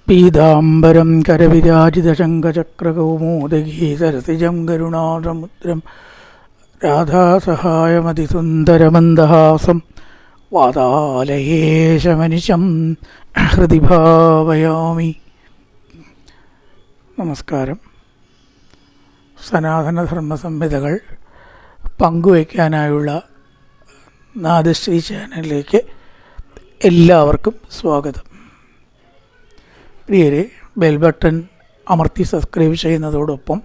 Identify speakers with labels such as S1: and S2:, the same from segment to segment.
S1: പീതാംബരം കരവിരാജിതശങ്കചക്രകൗമോദഗീ സരസിജം കരുണാസമുദ്രം രാധാസഹായമതിസുന്ദരമന്ദഹാസം വാതാലയേശമനിശം ഹൃദി ഭാവയാമി. നമസ്കാരം. സനാതനധർമ്മ സംഹിതകൾ പങ്കുവയ്ക്കാനായുള്ള നാദശ്രീ ചാനലിലേക്ക് എല്ലാവർക്കും സ്വാഗതം. പ്രിയരെ, ബെൽ ബട്ടൺ അമർത്തി സബ്സ്ക്രൈബ് ചെയ്യുന്നതോടൊപ്പം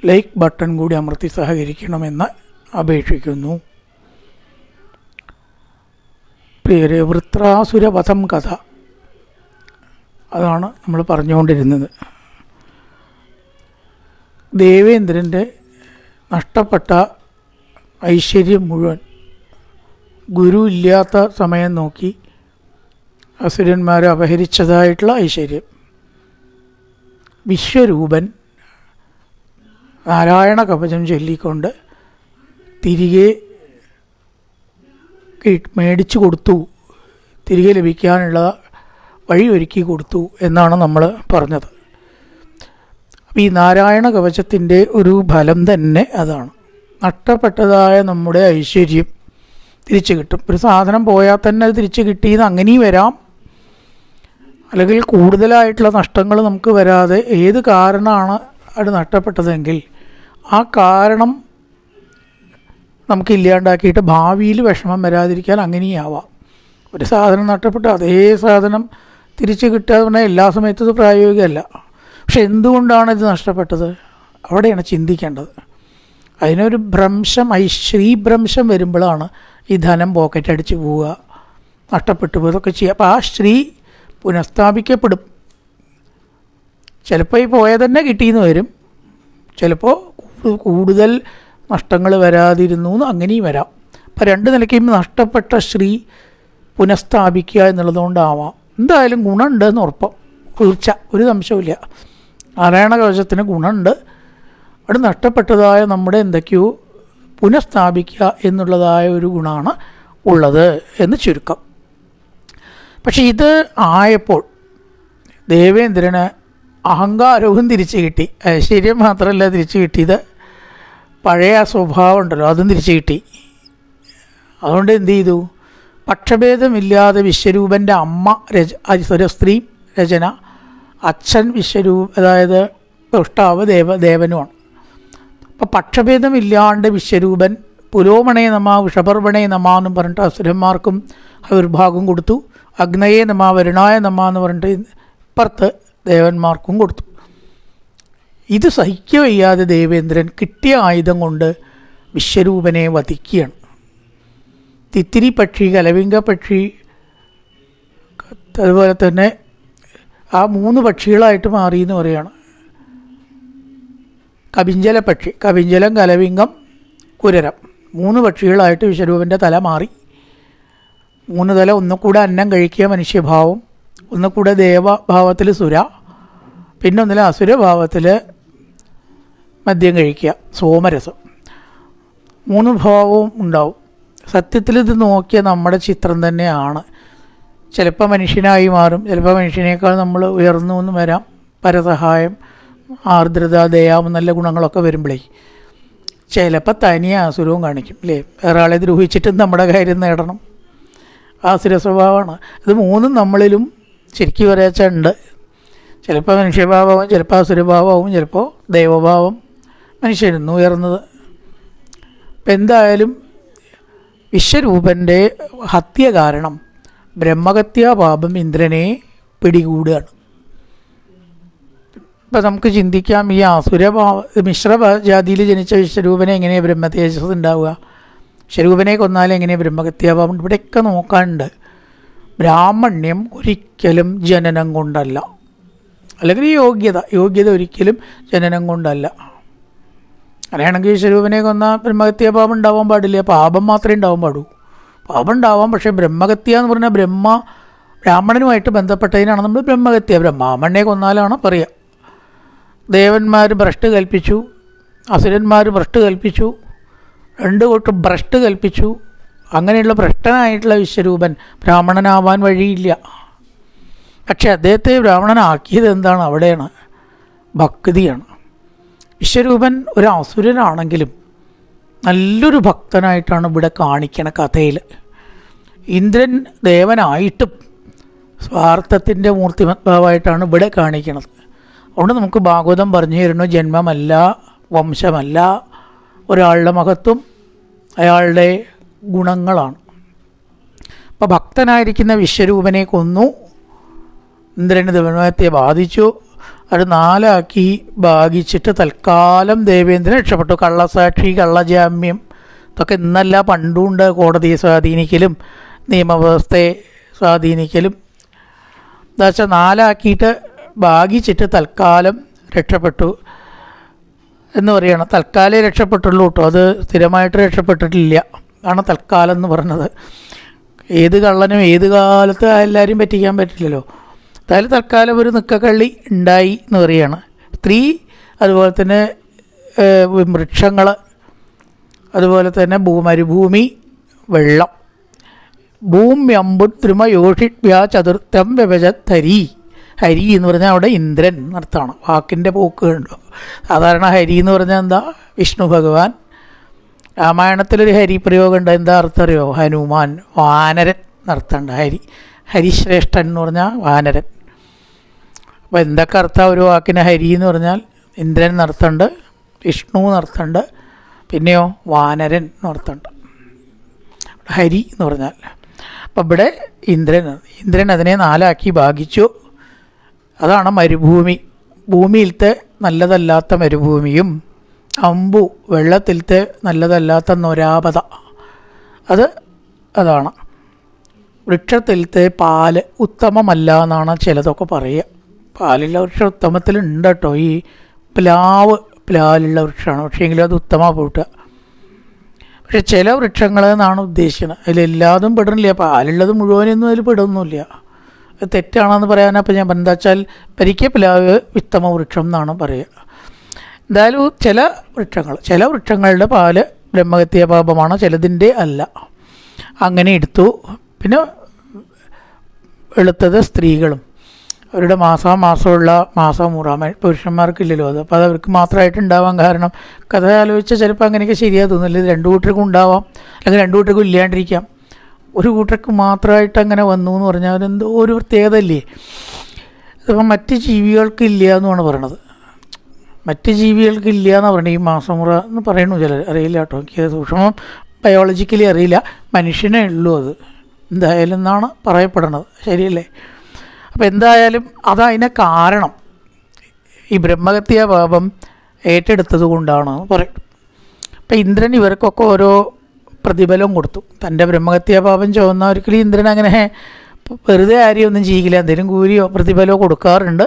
S1: ലൈക്ക് ബട്ടൺ കൂടി അമർത്തി സഹകരിക്കണമെന്ന് അപേക്ഷിക്കുന്നു. പ്രിയരെ, വൃത്രാസുരവധം കഥ അതാണ് നമ്മൾ പറഞ്ഞുകൊണ്ടിരുന്നത്. ദേവേന്ദ്രൻ്റെ നഷ്ടപ്പെട്ട ഐശ്വര്യം മുഴുവൻ ഗുരു ഇല്ലാത്ത സമയം നോക്കി അസുരന്മാരെ അപഹരിച്ചതായിട്ടുള്ള ഐശ്വര്യം വിശ്വരൂപൻ നാരായണ കവചം ചൊല്ലിക്കൊണ്ട് തിരികെ മേടിച്ചു കൊടുത്തു, തിരികെ ലഭിക്കാനുള്ള വഴി ഒരുക്കി കൊടുത്തു എന്നാണ് നമ്മൾ പറഞ്ഞത്. അപ്പോൾ ഈ നാരായണ കവചത്തിൻ്റെ ഒരു ഫലം തന്നെ അതാണ്. നഷ്ടപ്പെട്ടതായ നമ്മുടെ ഐശ്വര്യം തിരിച്ചു കിട്ടും. ഒരു സാധനം പോയാൽ തന്നെ അത് തിരിച്ചു കിട്ടിയെന്ന് അങ്ങനെയും വരാം, അല്ലെങ്കിൽ കൂടുതലായിട്ടുള്ള നഷ്ടങ്ങൾ നമുക്ക് വരാതെ ഏത് കാരണമാണ് അത് നഷ്ടപ്പെട്ടതെങ്കിൽ ആ കാരണം നമുക്ക് ഇല്ലാണ്ടാക്കിയിട്ട് ഭാവിയിൽ വിഷമം വരാതിരിക്കാൻ അങ്ങനെയാവാം. ഒരു സാധനം നഷ്ടപ്പെട്ട് അതേ സാധനം തിരിച്ചു കിട്ടുക എന്ന് പറഞ്ഞാൽ എല്ലാ സമയത്തും ഇത് പ്രായോഗികമല്ല. പക്ഷെ എന്തുകൊണ്ടാണ് ഇത് നഷ്ടപ്പെട്ടത്, അവിടെയാണ് ചിന്തിക്കേണ്ടത്. അതിനൊരു ഭ്രംശം, ശ്രീഭ്രംശം വരുമ്പോഴാണ് ഈ ധനം പോക്കറ്റ് അടിച്ച് പോവുക, നഷ്ടപ്പെട്ടു പോകുക, ഇതൊക്കെ ചെയ്യുക. അപ്പോൾ ആ ശ്രീ പുനഃസ്ഥാപിക്കപ്പെടും. ചിലപ്പോൾ ഈ പോയ തന്നെ കിട്ടിയെന്ന് വരും, ചിലപ്പോൾ കൂടുതൽ നഷ്ടങ്ങൾ വരാതിരുന്നു എന്ന് അങ്ങനെയും വരാം. അപ്പോൾ രണ്ട് നിലയ്ക്കും നഷ്ടപ്പെട്ട ശ്രീ പുനഃസ്ഥാപിക്കുക എന്നുള്ളതുകൊണ്ടാവാം. എന്തായാലും ഗുണമുണ്ട് എന്ന് ഉറപ്പം, തീർച്ച, ഒരു സംശയമില്ല. നാരായണ കവചത്തിന് ഗുണമുണ്ട്. അവിടെ നഷ്ടപ്പെട്ടതായ നമ്മുടെ എന്തൊക്കെയോ പുനഃസ്ഥാപിക്കുക എന്നുള്ളതായ ഒരു ഗുണമാണ് ഉള്ളത് എന്ന് ചുരുക്കം. പക്ഷെ ഇത് ആയപ്പോൾ ദേവേന്ദ്രന് അഹങ്കാരവും തിരിച്ചു കിട്ടി. ഐശ്വര്യം മാത്രമല്ല തിരിച്ചു കിട്ടിയത്, പഴയ ആ സ്വഭാവം ഉണ്ടല്ലോ അതും തിരിച്ചു കിട്ടി. അതുകൊണ്ട് എന്ത് ചെയ്തു, പക്ഷഭേദമില്ലാതെ വിശ്വരൂപൻ്റെ അമ്മ സ്വരസ്ത്രീ രചന, അച്ഛൻ അതായത് ദുഷ്ടാവ് ദേവനുമാണ്. അപ്പോൾ പക്ഷഭേദമില്ലാണ്ട് വിശ്വരൂപൻ പുലോമണേ നമ വൃഷപർവണേ നമ എന്നും പറഞ്ഞിട്ട് അസുരന്മാർക്കും ആവിർഭാഗം കൊടുത്തു. അഗ്നയെ നമ വരുണായ നമ എന്ന് പറഞ്ഞിട്ട് ഇപ്പുറത്ത് ദേവന്മാർക്കും കൊടുത്തു. ഇത് സഹിക്കുക വയ്യാതെ ദേവേന്ദ്രൻ കിട്ടിയ ആയുധം കൊണ്ട് വിശ്വരൂപനെ വധിക്കുകയാണ്. തിത്തിരി പക്ഷി, കലവിംഗ പക്ഷി, അതുപോലെ തന്നെ ആ 3 പക്ഷികളായിട്ട് മാറി എന്ന് പറയുകയാണ്. കപിഞ്ചല പക്ഷി, കപിഞ്ചലം, കലവിംഗം, കുരരം, 3 പക്ഷികളായിട്ട് വിശ്വരൂപൻ്റെ തല മാറി. 3 തല, ഒന്നുകൂടെ അന്നം കഴിക്കുക മനുഷ്യഭാവം, ഒന്നുകൂടെ ദേവഭാവത്തിൽ സുര, പിന്നെ ഒന്നിലെ അസുരഭാവത്തിൽ മദ്യം കഴിക്കുക സോമരസം. 3 ഭാവവും ഉണ്ടാവും. സത്യത്തിൽ ഇത് നോക്കിയ നമ്മുടെ ചിത്രം തന്നെയാണ്. ചിലപ്പോൾ മനുഷ്യനായി മാറും, ചിലപ്പോൾ മനുഷ്യനേക്കാൾ നമ്മൾ ഉയർന്നു എന്നും വരാം. പരസഹായം, ആർദ്രത, ദയാം, നല്ല ഗുണങ്ങളൊക്കെ വരുമ്പോഴേ ചിലപ്പോൾ തനിയെ അസുരവും കാണിക്കും അല്ലേ. വേറെ ആളെ ദ്രോഹിച്ചിട്ടും നമ്മുടെ കാര്യം നേടണം, ആസുര സ്വഭാവമാണ്. ഇത് 3 നമ്മളിലും ശരിക്കും പറയാച്ചുണ്ട്. ചിലപ്പോൾ മനുഷ്യഭാവവും, ചിലപ്പോൾ അസുരഭാവവും, ചിലപ്പോൾ ദൈവഭാവം മനുഷ്യരുന്നു ഉയർന്നത്. അപ്പം എന്തായാലും വിശ്വരൂപൻ്റെ ഹത്യ കാരണം ബ്രഹ്മഹത്യാ പാപം ഇന്ദ്രനെ പിടികൂടുകയാണ്. ഇപ്പം നമുക്ക് ചിന്തിക്കാം, ഈ മിശ്രജാതിയിൽ ജനിച്ച വിശ്വരൂപനെ എങ്ങനെയാണ് ബ്രഹ്മതേജസ് ഉണ്ടാവുക, വിശ്വരൂപനെ കൊന്നാലും എങ്ങനെയാണ് ബ്രഹ്മഹത്യാപാപം. ഇവിടെയൊക്കെ നോക്കാനുണ്ട്. ബ്രാഹ്മണ്യം ഒരിക്കലും ജനനം കൊണ്ടല്ല, അല്ലെങ്കിൽ യോഗ്യത ഒരിക്കലും ജനനം കൊണ്ടല്ല. അങ്ങനെയാണെങ്കിൽ വിശ്വരൂപനെ കൊന്നാൽ ബ്രഹ്മഹത്യാപാപം ഉണ്ടാവാൻ പാടില്ല, പാപം മാത്രമേ ഉണ്ടാവാൻ പാടൂ. പാപം ഉണ്ടാവാം, പക്ഷേ ബ്രഹ്മഹത്യ എന്ന് പറഞ്ഞാൽ ബ്രാഹ്മണനുമായിട്ട് ബന്ധപ്പെട്ടതിനാണ് നമ്മൾ ബ്രഹ്മഹത്യ. ബ്രഹ്മാമണ്ണനെ കൊന്നാലാണ് പറയുക. ദേവന്മാർ ഭ്രഷ്ട് കൽപ്പിച്ചു, അസുരന്മാർ ഭ്രഷ്ട് കൽപ്പിച്ചു, 2 കൂട്ടം ഭ്രഷ്ട് കൽപ്പിച്ചു. അങ്ങനെയുള്ള ഭ്രഷ്ടനായിട്ടുള്ള വിശ്വരൂപൻ ബ്രാഹ്മണനാവാൻ വഴിയില്ല. പക്ഷെ അദ്ദേഹത്തെ ബ്രാഹ്മണനാക്കിയത് എന്താണ്? അവിടെയാണ് ഭക്തിയാണ്. വിശ്വരൂപൻ ഒരു അസുരനാണെങ്കിലും നല്ലൊരു ഭക്തനായിട്ടാണ് ഇവിടെ കാണിക്കണ കഥയിൽ. ഇന്ദ്രൻ ദേവനായിട്ടും സ്വാർത്ഥത്തിൻ്റെ മൂർത്തിമത്ഭാവമായിട്ടാണ് ഇവിടെ കാണിക്കുന്നത്. അതുകൊണ്ട് നമുക്ക് ഭാഗവതം പറഞ്ഞു തരുന്നു, ജന്മമല്ല, വംശമല്ല, ഒരാളുടെ മഹത്വം അയാളുടെ ഗുണങ്ങളാണ്. അപ്പോൾ ഭക്തനായിരിക്കുന്ന വിശ്വരൂപനെ കൊന്നു, ഇന്ദ്രന് ദേവന്മാരത്തെ ബാധിച്ചു. അത് 4 ഭാഗിച്ചിട്ട് തൽക്കാലം ദേവേന്ദ്രൻ രക്ഷപ്പെട്ടു. കള്ളസാക്ഷി, കള്ളജാമ്യം ഇതൊക്കെ ഇന്നല്ല പണ്ടുണ്ട്. കോടതിയെ സ്വാധീനിക്കലും നിയമവ്യവസ്ഥയെ സ്വാധീനിക്കലും എന്താ 4 ഭാഗിച്ചിട്ട് തൽക്കാലം രക്ഷപ്പെട്ടു എന്ന് പറയുകയാണ്. തൽക്കാലേ രക്ഷപ്പെട്ടുള്ളൂ കേട്ടോ, അത് സ്ഥിരമായിട്ട് രക്ഷപ്പെട്ടിട്ടില്ല. ആണ് തൽക്കാലം എന്ന് പറഞ്ഞത്. ഏത് കള്ളനും ഏത് കാലത്ത് എല്ലാവരും പറ്റിക്കാൻ പറ്റില്ലല്ലോ. എന്തായാലും തൽക്കാലം ഒരു നിക്കക്കള്ളി ഉണ്ടായി എന്ന് പറയുകയാണ്. സ്ത്രീ, അതുപോലെ തന്നെ വൃക്ഷങ്ങൾ, അതുപോലെ തന്നെ മരുഭൂമി, വെള്ളം. ഭൂമ്യമ്പുദ്രുമ യോഷിവ്യാ ചതുർത്ഥം വ്യഭജദ്ധരി. ഹരി എന്ന് പറഞ്ഞാൽ അവിടെ ഇന്ദ്രൻ എന്നർത്ഥമാണ്. വാക്കിൻ്റെ പോക്ക് കണ്ടു. സാധാരണ ഹരി എന്ന് പറഞ്ഞാൽ എന്താ? വിഷ്ണു ഭഗവാൻ. രാമായണത്തിലൊരു ഹരി പ്രയോഗം ഉണ്ട്. എന്താ അർത്ഥം അറിയോ? ഹനുമാൻ, വാനരൻ എന്നർത്ഥമുണ്ട്. ഹരിശ്രേഷ്ഠൻ എന്ന് പറഞ്ഞാൽ വാനരൻ. അപ്പോൾ എന്തൊക്കെ അർത്ഥം ഒരു വാക്കിന്? ഹരി എന്ന് പറഞ്ഞാൽ ഇന്ദ്രൻ എന്നർത്ഥമുണ്ട്, വിഷ്ണു എന്നർത്ഥമുണ്ട്, പിന്നെയോ വാനരൻ എന്നർത്ഥമുണ്ട്. ഹരി എന്ന് പറഞ്ഞാൽ അപ്പം ഇവിടെ ഇന്ദ്രൻ അതിനെ 4 ഭാഗിച്ചു. അതാണ് മരുഭൂമി. ഭൂമിയിലത്തെ നല്ലതല്ലാത്ത മരുഭൂമിയും, അമ്പു വെള്ളത്തിലത്തെ നല്ലതല്ലാത്ത നൊരാപത, അതാണ്. വൃക്ഷത്തിലത്തെ പാല് ഉത്തമമല്ല എന്നാണ് ചിലതൊക്കെ പറയുക. പാലുള്ള വൃക്ഷം ഉത്തമത്തിലുണ്ട് കേട്ടോ. ഈ പ്ലാലുള്ള വൃക്ഷമാണ്, പക്ഷേങ്കിലും അത് ഉത്തമ പൂട്ടുക. പക്ഷെ ചില വൃക്ഷങ്ങൾ എന്നാണ് ഉദ്ദേശിക്കുന്നത്. അതിലെല്ലാതും പെടുന്നില്ല. പാലുള്ളത് മുഴുവനൊന്നും അതിൽ പെടുന്നില്ല. തെറ്റാണെന്ന് പറയാനപ്പോൾ ഞാൻ എന്താ വെച്ചാൽ പ്ലാവ് ഉത്തമ വൃക്ഷം എന്നാണ് പറയുക. എന്തായാലും ചില വൃക്ഷങ്ങളുടെ പാല് ബ്രഹ്മഹത്യാ പാപമാണ്, ചിലതിൻ്റെ അല്ല. അങ്ങനെ എടുത്തു. പിന്നെ വെളുത്തത് സ്ത്രീകളും, അവരുടെ മാസമുള്ള മാസമുറാമ പുരുഷന്മാർക്കില്ലല്ലോ അത്. അപ്പോൾ അത് അവർക്ക് മാത്രമായിട്ട് ഉണ്ടാവാൻ കാരണം കഥ ആലോചിച്ചാൽ ചിലപ്പോൾ അങ്ങനെയൊക്കെ ശരിയായി തോന്നില്ല. ഇത് 2 കൂട്ടർക്കും ഉണ്ടാവാം, അല്ലെങ്കിൽ 2 കൂട്ടർക്കും ഇല്ലാണ്ടിരിക്കാം. ഒരു കൂട്ടർക്ക് മാത്രമായിട്ട് അങ്ങനെ വന്നു എന്ന് പറഞ്ഞാൽ അതെന്തോ ഒരു പ്രത്യേകത ഇല്ലേ. ഇതിപ്പം മറ്റ് ജീവികൾക്ക് ഇല്ല എന്നാണ് പറയണത്. മറ്റ് ജീവികൾക്ക് ഇല്ല എന്ന് പറയണത് ഈ മാസമുറ എന്ന് പറയണു ചിലർ. അറിയില്ല കേട്ടോ, എനിക്ക് സൂക്ഷ്മം ബയോളജിക്കലി അറിയില്ല. മനുഷ്യനേ ഉള്ളൂ അത് എന്തായാലും എന്നാണ് പറയപ്പെടുന്നത്. ശരിയല്ലേ? അപ്പോൾ എന്തായാലും അതതിനെ കാരണം ഈ ബ്രഹ്മഹത്യാ പാപം ഏറ്റെടുത്തത് കൊണ്ടാണെന്ന് പറയും. അപ്പം ഇന്ദ്രൻ ഇവർക്കൊക്കെ ഓരോ പ്രതിഫലം കൊടുത്തു. തൻ്റെ ബ്രഹ്മഹത്യാ പാപം ചുവന്ന ഒരിക്കലും ഇന്ദ്രൻ അങ്ങനെ വെറുതെ ആരെയൊന്നും ചെയ്യില്ല, എന്തെങ്കിലും കൂലിയോ പ്രതിഫലമോ കൊടുക്കാറുണ്ട്.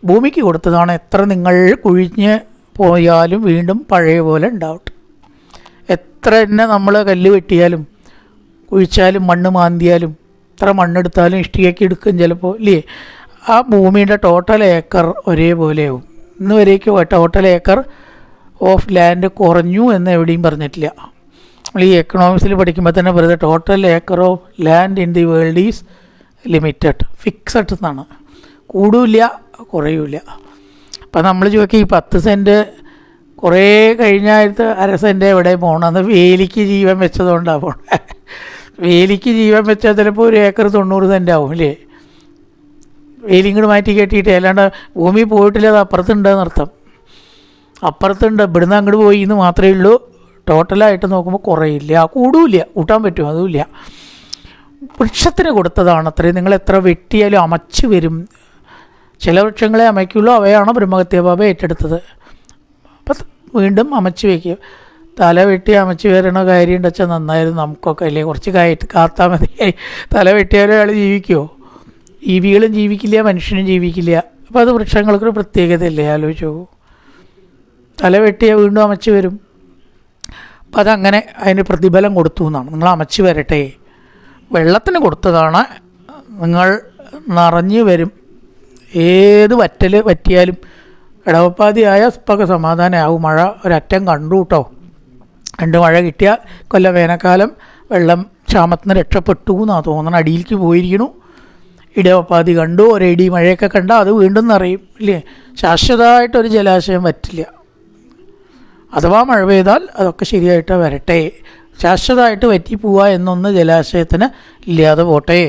S1: ഭൂമിക്ക് കൊടുത്തതാണ്. എത്ര നിങ്ങൾ കുഴിഞ്ഞ് പോയാലും വീണ്ടും പഴയ പോലെ ഉണ്ടാവട്ടെ. എത്ര തന്നെ നമ്മൾ കല്ല് വെട്ടിയാലും കുഴിച്ചാലും മണ്ണ് മാന്തിയാലും എത്ര മണ്ണെടുത്താലും ഇഷ്ടികയ്ക്ക് എടുക്കും ചിലപ്പോൾ, ഇല്ലേ? ആ ഭൂമിയുടെ ടോട്ടൽ ഏക്കർ ഒരേപോലെയാവും. ഇന്ന് വരേക്കും ടോട്ടൽ ഏക്കർ ഓഫ് ലാൻഡ് കുറഞ്ഞു എന്ന് എവിടെയും പറഞ്ഞിട്ടില്ല. നമ്മൾ ഈ എക്കണോമിക്സിൽ പഠിക്കുമ്പോൾ തന്നെ വെറുതെ total acre of land in the world is limited, fixed എന്നാണ്. കൂടില്ല കുറയില്ല. അപ്പം നമ്മൾ ചോദിക്കുക ഈ 10 സെൻറ്റ് കുറേ കഴിഞ്ഞായിട്ട് 1/2 സെൻറ്റ് എവിടെ പോകണം? അത് വേലിക്ക് ജീവൻ വെച്ചതുകൊണ്ടാണ് പോകണത്. വേലിക്ക് ജീവൻ വെച്ചാൽ ചിലപ്പോൾ 1 ഏക്കർ 90 സെൻറ്റ് ആവും, അല്ലേ? വേലി ഇങ്ങോട്ട് മാറ്റി കെട്ടിയിട്ട്, അല്ലാണ്ട് ഭൂമി പോയിട്ടില്ല, അത് അപ്പുറത്തുണ്ടെന്നർത്ഥം. അപ്പുറത്തുണ്ട്, ഇവിടുന്ന് അങ്ങോട്ട് പോയി എന്ന് മാത്രമേ ഉള്ളൂ. ടോട്ടലായിട്ട് നോക്കുമ്പോൾ കുറയില്ല, കൂടില്ല, കൂട്ടാൻ പറ്റും, അതുമില്ല. വൃക്ഷത്തിന് കൊടുത്തതാണ് അത്രയും. നിങ്ങൾ എത്ര വെട്ടിയാലും അമച്ച് വരും. ചില വൃക്ഷങ്ങളെ അമയ്ക്കുള്ളൂ, അവയാണ് ബ്രഹ്മഹത്യാ പാപം ഏറ്റെടുത്തത്. അപ്പം വീണ്ടും അമച്ച് വയ്ക്കുക. തല വെട്ടി അമച്ച് വരണ കാര്യം ഉണ്ടെച്ചാൽ നന്നായിരുന്നു നമുക്കൊക്കെ, അല്ലേ? കുറച്ച് കാത്താൽ മതി. തല വെട്ടിയാലും അയാൾ ജീവിക്കുമോ? ജീവികളും ജീവിക്കില്ല, മനുഷ്യനും ജീവിക്കില്ല. അപ്പോൾ അത് വൃക്ഷങ്ങൾക്കൊരു പ്രത്യേകതയല്ലേ? ആലോചിച്ച് നോക്കൂ. തല വെട്ടിയാൽ വീണ്ടും അമച്ച് വരും. അപ്പം അതങ്ങനെ അതിന് പ്രതിഫലം കൊടുത്തു എന്നാണ്. നിങ്ങൾ അമച്ച് വരട്ടെ. വെള്ളത്തിന് കൊടുത്തതാണ്. നിങ്ങൾ നിറഞ്ഞു വരും. ഏത് വറ്റിയാലും ഇടവപ്പാതിയായ ഇപ്പൊക്കെ സമാധാനമാവും. മഴ ഒരറ്റം കണ്ടു കേട്ടോ. 2 മഴ കിട്ടിയാൽ വേനൽക്കാലം വെള്ളം ക്ഷാമത്തിന് രക്ഷപ്പെട്ടു എന്നാണ് തോന്നണം. അടിയിലേക്ക് പോയിരിക്കണു. ഇടവപ്പാതി കണ്ടു, ഒരേടി മഴയൊക്കെ കണ്ടാൽ അത് വീണ്ടും നിറയും ഇല്ലേ. ശാശ്വതമായിട്ടൊരു ജലാശയം വറ്റില്ല. അഥവാ മഴ പെയ്താൽ അതൊക്കെ ശരിയായിട്ട് വരട്ടെ. ശാശ്വതമായിട്ട് വറ്റിപ്പോവുക എന്നൊന്ന് ജലാശയത്തിന് ഇല്ലാതെ പോട്ടെ.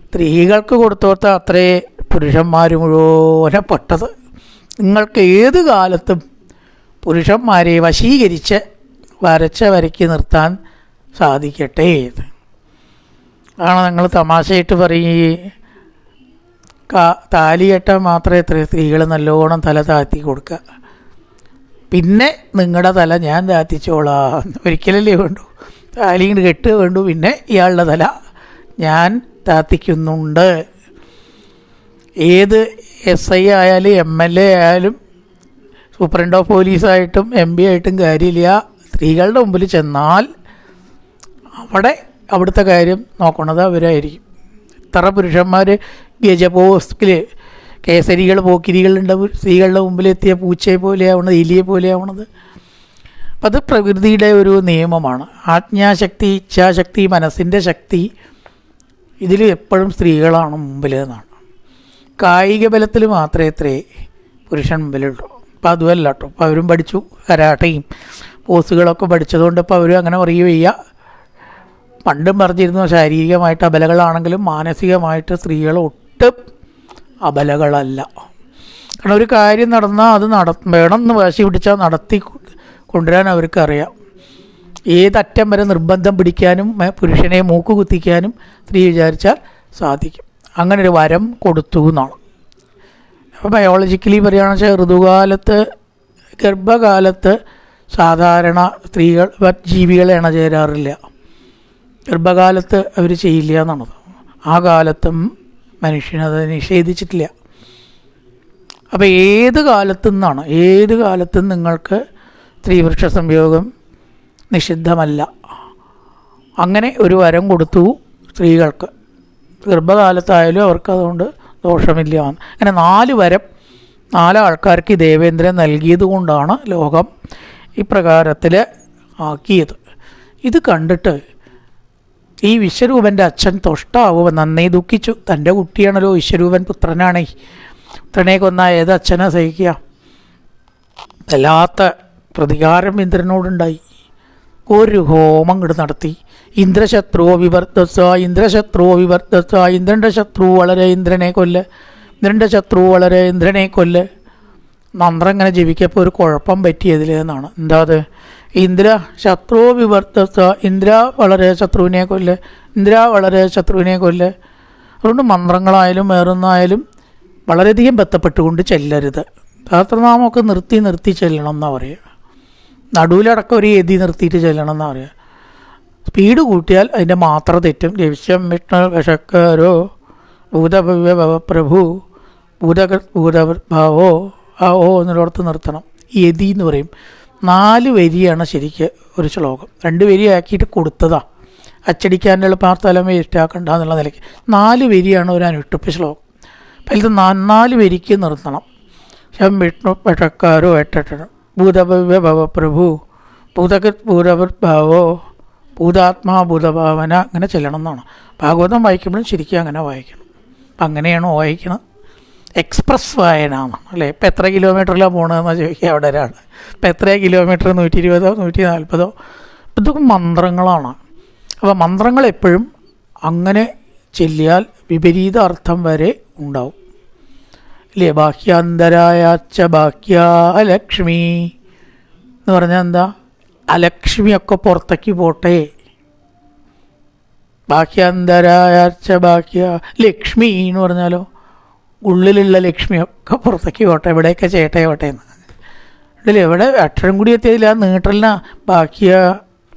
S1: സ്ത്രീകൾക്ക് കൊടുത്തോത്ത അത്രേ പുരുഷന്മാർ മുഴുവനെ പെട്ടത്. നിങ്ങൾക്ക് ഏത് കാലത്തും പുരുഷന്മാരെ വശീകരിച്ച് വരച്ച വരയ്ക്ക് നിർത്താൻ സാധിക്കട്ടെ. ആണ് നിങ്ങൾ തമാശയായിട്ട് പറയും, താലി കെട്ടാൻ മാത്രമേ എത്ര സ്ത്രീകൾ നല്ലോണം തല താഴ്ത്തി കൊടുക്കുക, പിന്നെ നിങ്ങളുടെ തല ഞാൻ താഴ്ത്തിച്ചോളാം. ഒരിക്കലല്ലേ വേണ്ടു, താലിയും കെട്ട് വേണ്ടു, പിന്നെ ഇയാളുടെ തല ഞാൻ താഴ്ത്തിക്കുന്നുണ്ട്. ഏത് SI ആയാലും MLA ആയാലും സൂപ്രണ്ട് ഓഫ് പോലീസായിട്ടും MP ആയിട്ടും കാര്യമില്ല. സ്ത്രീകളുടെ മുമ്പിൽ ചെന്നാൽ അവിടുത്തെ കാര്യം നോക്കണത് അവരായിരിക്കും. ഇത്ര പുരുഷന്മാർ ഗജപോസ്റ്റിൽ കേസരികൾ പോക്കിരികളുണ്ട്, സ്ത്രീകളുടെ മുമ്പിലെത്തിയ പൂച്ചയെ പോലെയാവണത്, എലിയെ പോലെയാവണത്. അപ്പം അത് പ്രകൃതിയുടെ ഒരു നിയമമാണ്. ആജ്ഞാശക്തി, ഇച്ഛാശക്തി, മനസ്സിൻ്റെ ശക്തി, ഇതിൽ എപ്പോഴും സ്ത്രീകളാണ് മുമ്പിൽ എന്നാണ്. കായിക ബലത്തിൽ മാത്രമേ ഇത്രേ പുരുഷൻ മുമ്പിലുള്ളൂ. അപ്പോൾ അതുമല്ല കേട്ടോ. അപ്പോൾ അവരും പഠിച്ചു, കരാട്ടയും പോസുകളൊക്കെ പഠിച്ചതുകൊണ്ട് ഇപ്പോൾ അവരും അങ്ങനെ പറയുക വയ്യ. പണ്ടും പറഞ്ഞിരുന്നു ശാരീരികമായിട്ട് അബലകളാണെങ്കിലും മാനസികമായിട്ട് സ്ത്രീകൾ ഒട്ടും അബലകളല്ല. കാരണം ഒരു കാര്യം നടന്നാൽ അത് വേണമെന്ന് വാശി പിടിച്ചാൽ നടത്തി കൊണ്ടുവരാൻ അവർക്കറിയാം. ഏതറ്റം വരെ നിർബന്ധം പിടിക്കാനും പുരുഷനെ മൂക്ക് കുത്തിക്കാനും സ്ത്രീ വിചാരിച്ചാൽ സാധിക്കും. അങ്ങനെ ഒരു വരം കൊടുത്തു എന്നാണ്. അപ്പോൾ ബയോളജിക്കലി പറയുകയാണെന്ന് വെച്ചാൽ ഋതുകാലത്ത്, ഗർഭകാലത്ത് സാധാരണ സ്ത്രീകൾ ജീവികളെ ഇണചേരാറില്ല. ഗർഭകാലത്ത് അവർ ചെയ്യില്ല എന്നുള്ളത്. ആ കാലത്തും മനുഷ്യനത് നിഷേധിച്ചിട്ടില്ല. അപ്പോൾ ഏത് കാലത്തും നിങ്ങൾക്ക് സ്ത്രീപുരുഷ സംയോഗം നിഷിദ്ധമല്ല. അങ്ങനെ ഒരു വരം കൊടുത്തു സ്ത്രീകൾക്ക്. ഗർഭകാലത്തായാലും അവർക്ക് അതുകൊണ്ട് ദോഷമില്ല. അങ്ങനെ 4 വരം 4 ആൾക്കാർക്ക് ദേവേന്ദ്രൻ നൽകിയത് കൊണ്ടാണ് ലോകം ഇപ്രകാരത്തിൽ ആക്കിയത്. ഇത് കണ്ടിട്ട് ഈ വിശ്വരൂപൻ്റെ അച്ഛൻ തൊഷ്ടാവുക നന്നേ ദുഃഖിച്ചു. തൻ്റെ കുട്ടിയാണല്ലോ വിശ്വരൂപൻ, പുത്രനാണേ. പുത്രനെ കൊന്ന ഏത് അച്ഛനെ സഹിക്കുക? വല്ലാത്ത പ്രതികാരം ഇന്ദ്രനോടുണ്ടായി. ഒരു ഹോമം ഇങ്ങോട്ട് നടത്തി. ഇന്ദ്രശത്രു വിവർദ്ധസ, ഇന്ദ്രൻ്റെ ശത്രു വളരെ ഇന്ദ്രനെ കൊല്ല്. മന്ത്രം ഇങ്ങനെ ജപിക്കപ്പോൾ ഒരു കുഴപ്പം പറ്റിയതിൽ എന്നാണ്. എന്താ അത്? ഇന്ദ്ര ശത്രു വിവർദ്ധസ, ഇന്ദ്ര വളരെ ശത്രുവിനെ കൊല്ല്. അതുകൊണ്ട് മന്ത്രങ്ങളായാലും വേറൊന്നായാലും വളരെയധികം ബന്ധപ്പെട്ടുകൊണ്ട് ചെല്ലരുത്. സഹസ്രനാമമൊക്കെ നിർത്തി ചെല്ലണം എന്നാണ് പറയുക. നടുവിലടക്കം ഒരു എതി നിർത്തിയിട്ട് ചെല്ലണം എന്നാണ് പറയുക. സ്പീഡ് കൂട്ടിയാൽ അതിൻ്റെ മാത്ര തെറ്റും. രവിശ്യം വിഷ്ണു വശക്കരോ ഭൂതഭവ്യ ഭവപ്രഭു ഭൂതഭാവോ ആ ഓ എന്നിടത്ത് നിർത്തണം. യതി എന്ന് പറയും. 4 വരിയാണ് ശരിക്ക് ഒരു ശ്ലോകം. 2 വരി ആക്കിയിട്ട് കൊടുത്തതാണ്. അച്ചടിക്കാനുള്ള സ്ഥലം വേസ്റ്റാക്കണ്ട എന്നുള്ള നിലയ്ക്ക് 4 വരിയാണ് ഒരു അനുഷ്ഠിപ്പ് ശ്ലോകം. അപ്പം അതിൽ 4 വരിക്ക് നിർത്തണം. ശം വിഷ്ണു വശക്കാരോ എട്ടെട്ടണം ഭൂതഭവ്യ ഭവപ്രഭു ഭൂതഭാവോ ഭൂതാത്മാ ഭൂതഭാവന അങ്ങനെ ചെല്ലണം എന്നാണ്. ഭാഗവതം വായിക്കുമ്പോഴും ശരിക്കും അങ്ങനെ വായിക്കണം. അപ്പം അങ്ങനെയാണ് വായിക്കണം. എക്സ്പ്രസ് വായന അല്ലേ. ഇപ്പം എത്ര കിലോമീറ്ററിലാണ് പോകണമെന്നാണ് ചോദിക്കുക അവിടെ ഒരാൾ. ഇപ്പം എത്ര കിലോമീറ്റർ, 120 140? ഇതൊക്കെ മന്ത്രങ്ങളാണ്. അപ്പോൾ മന്ത്രങ്ങൾ എപ്പോഴും അങ്ങനെ ചെല്ലിയാൽ വിപരീത അർത്ഥം വരെ ഉണ്ടാവും അല്ലേ. ബാഹ്യാന്തരായാച്ച ബാഹ്യാലക്ഷ്മി എന്ന് പറഞ്ഞാൽ എന്താ? അലക്ഷ്മിയൊക്കെ പുറത്തേക്ക് പോട്ടെ. ബാഹ്യാന്തരായാച്ച ബാഹ്യ ലക്ഷ്മി എന്ന് പറഞ്ഞാലോ ഉള്ളിലുള്ള ലക്ഷ്മിയൊക്കെ പുറത്തേക്ക് പോട്ടെ, എവിടെയൊക്കെ ചേട്ടയോട്ടെ എന്ന്. ഇതിൽ എവിടെ അക്ഷരം കൂടി എത്തിയതില്ല, നീട്ടലിന ബാഹ്യ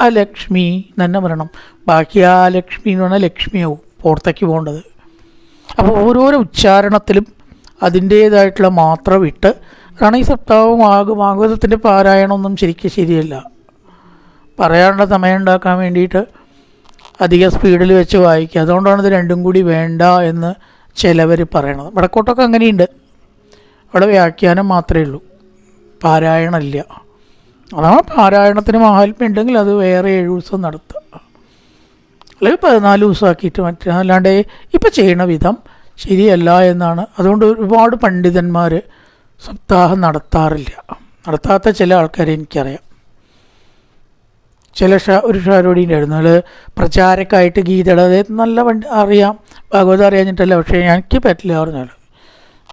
S1: അലക്ഷ്മി തന്നെ പറയണം. ബാഹ്യാലക്ഷ്മി എന്ന് പറഞ്ഞാൽ ലക്ഷ്മിയാവും പുറത്തേക്ക് പോകേണ്ടത്. അപ്പോൾ ഓരോരോ ഉച്ചാരണത്തിലും അതിൻ്റേതായിട്ടുള്ള മാത്രം ഇട്ട്. കാരണം ഈ സപ്താഹവും ഭാഗവതത്തിൻ്റെ പാരായണമൊന്നും ശരിയല്ല. പറയാനുള്ള സമയം ഉണ്ടാക്കാൻ വേണ്ടിയിട്ട് അധിക സ്പീഡിൽ വെച്ച് വായിക്കുക. അതുകൊണ്ടാണ് ഇത് രണ്ടും കൂടി വേണ്ട എന്ന് ചിലവർ പറയണത്. വടക്കോട്ടൊക്കെ അങ്ങനെയുണ്ട്. അവിടെ വ്യാഖ്യാനം മാത്രമേ ഉള്ളൂ, പാരായണമില്ല. അതാണ് പാരായണത്തിന് മഹാത്മ്യം ഉണ്ടെങ്കിൽ അത് വേറെ 7 ദിവസം നടത്തുക, അല്ലെങ്കിൽ 14 ദിവസമാക്കിയിട്ട് മറ്റേ. അല്ലാണ്ട് ഇപ്പം ചെയ്യണ വിധം ശരിയല്ല എന്നാണ്. അതുകൊണ്ട് ഒരുപാട് പണ്ഡിതന്മാർ സപ്താഹം നടത്താറില്ല. നടത്താത്ത ചില ആൾക്കാരെ എനിക്കറിയാം. ഒരു ഷാരോടി ഉണ്ടായിരുന്നു, അത് പ്രചാരക്കായിട്ട് ഗീതയുടെ അദ്ദേഹം നല്ല അറിയാം, ഭാഗവതം അറിയാഞ്ഞിട്ടല്ല, പക്ഷേ എനിക്ക് പറ്റില്ല പറഞ്ഞാൽ